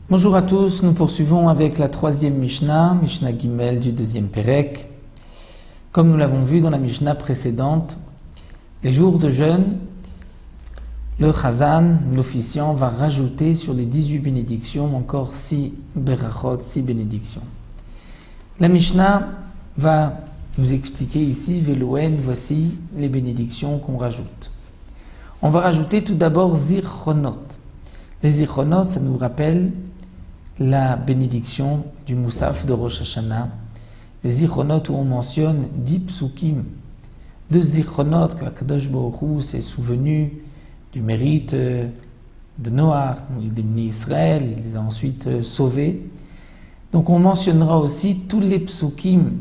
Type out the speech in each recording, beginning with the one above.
Bonjour à tous, nous poursuivons avec la troisième Mishnah, Mishnah Gimel du deuxième Pérec. Comme nous l'avons vu dans la Mishnah précédente, les jours de jeûne, le Chazan, l'officiant, va rajouter sur les 18 bénédictions encore 6 berachot, 6 bénédictions. La Mishnah va nous expliquer ici, Veloen, voici les bénédictions qu'on rajoute. On va rajouter tout d'abord Zichronot. Les Zichronot, ça nous rappelle la bénédiction du Moussaf de Rosh Hashanah. Les Zichronot où on mentionne 10 psukim, 2 Zichronot que Akadosh Baruch Hu s'est souvenu du mérite de Noach, il est béni Israël, il est ensuite sauvé. Donc on mentionnera aussi tous les psukim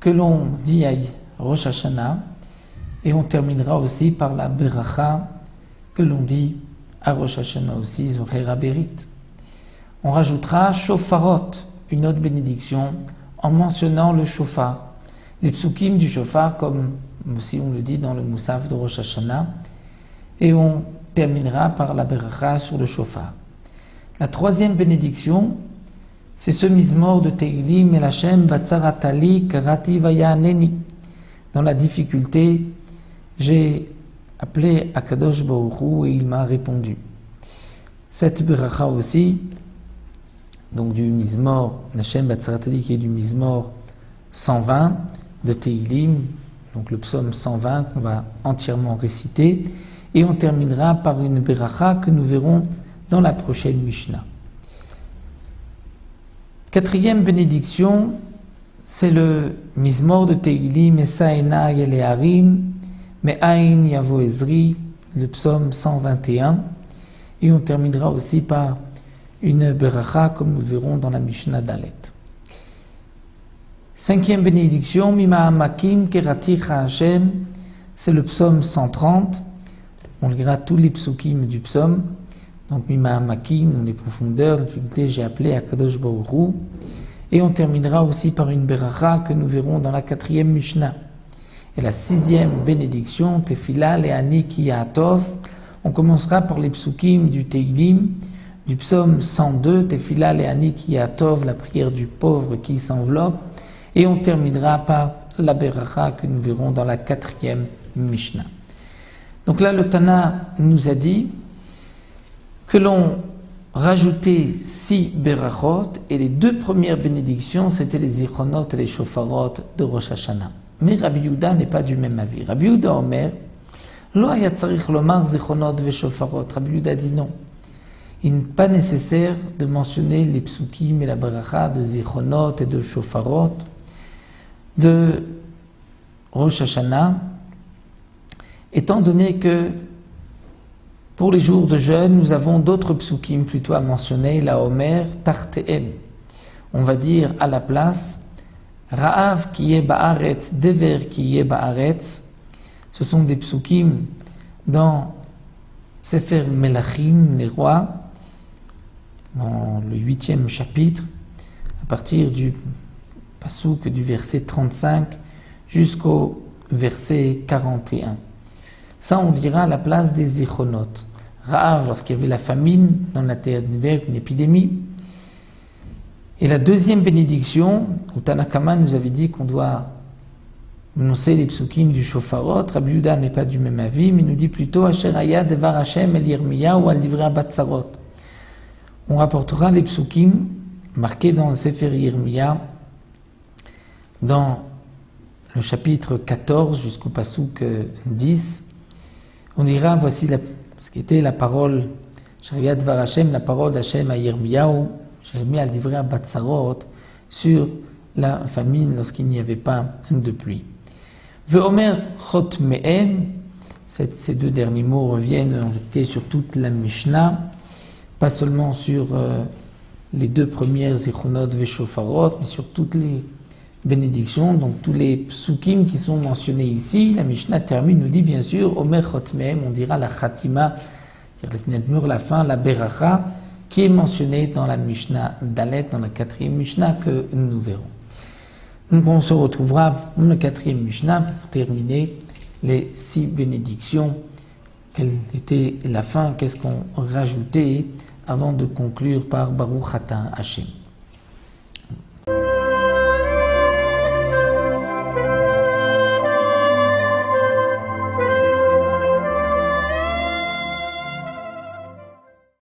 que l'on dit à Rosh Hashanah, et on terminera aussi par la beracha que l'on dit à Rosh Hashanah aussi, Zohera Berit. On rajoutera shofarot, une autre bénédiction, en mentionnant le shofar. Les psukim du shofar, comme aussi on le dit dans le Moussaf de Rosh Hashanah, et on terminera par la beracha sur le shofar. La troisième bénédiction, c'est ce mizmor de Teilim El Hashem Batzaratali Karati Vayaneni. Dans la difficulté, j'ai appelé Akadosh Baruch Hu et il m'a répondu. Cette beracha aussi, donc du mizmor Hashem Batzaratali, qui est du mizmor 120 de Teilim, donc le psaume 120 qu'on va entièrement réciter, et on terminera par une beracha que nous verrons dans la prochaine Mishnah. Quatrième bénédiction, c'est le mizmor de Teilim, Esaena Yeleharim, Me'ain Yavo Ezri, le psaume 121, et on terminera aussi par une beracha, comme nous le verrons dans la Mishnah Dalet. Cinquième bénédiction, Mima Amakim Keraticha Hashem, c'est le psaume 130. On lira tous les psukim du psaume. Donc Mima Amakim, dans les profondeurs, la difficulté, j'ai appelé Akadosh Baruch Hu. Et on terminera aussi par une beracha que nous verrons dans la quatrième Mishnah. Et la sixième bénédiction, Tefila Le'ani Ki Ya'atov. On commencera par les psukim du Teilim, du psaume 102, Tefila Le'ani Ki Ya'atov, la prière du pauvre qui s'enveloppe. Et on terminera par la beracha que nous verrons dans la quatrième Mishnah. Donc là, le Tana nous a dit que l'on rajoutait 6 berachot, et les 2 premières bénédictions, c'était les zichronot et les shofarot de Rosh Hashanah. Mais Rabbi Yehuda n'est pas du même avis. Rabbi Yehuda Omer, Lo haya tzarich lomar zichronot ve shofarot. Rabbi Yehuda dit non. Il n'est pas nécessaire de mentionner les psukim et la beracha de zichronot et de shofarot de Rosh Hashanah, étant donné que pour les jours de jeûne, nous avons d'autres psukim plutôt à mentionner, la Omer, Tarteem. On va dire à la place, Ra'av ki est ba'aretz, Dever ki est ba'aretz. Ce sont des psukim dans Sefer Melachim, les rois, dans le 8e chapitre, à partir du pasouk du verset 35 jusqu'au verset 41. Ça, on dira à la place des zichronot. Ra'av, lorsqu'il y avait la famine dans la terre d'hiver, une épidémie. Et la deuxième bénédiction, où Tanakama nous avait dit qu'on doit annoncer les psukim du shofarot, Rabbi Yehuda n'est pas du même avis, mais nous dit plutôt Asher haya devar Hashem el Yirmiya ou al divrei batzarot. On rapportera les psukim marqués dans le Sefer Yirmiya, dans le chapitre 14 jusqu'au pasouk 10. On dira, voici ce qui était la parole, Shariat Dvar Hashem, la parole d'Hashem à Yirmiyahu, Jérémie al divrei batzarot, sur la famine lorsqu'il n'y avait pas de pluie. Ve'omer chot me'en, ces 2 derniers mots reviennent en vérité sur toute la Mishnah, pas seulement sur les 2 premières zichronot ve'shofarot, mais sur toutes les bénédictions, donc tous les psukim qui sont mentionnés ici. La Mishnah termine, nous dit bien sûr, Omer Chotmeem, on dira la Khatima, c'est-à-dire la fin, la Beracha, qui est mentionnée dans la Mishnah Dalet, dans la 4e Mishnah que nous verrons. Donc on se retrouvera dans la 4e Mishnah pour terminer les 6 bénédictions. Quelle était la fin, qu'est-ce qu'on rajoutait avant de conclure par Baruch Ata Hashem.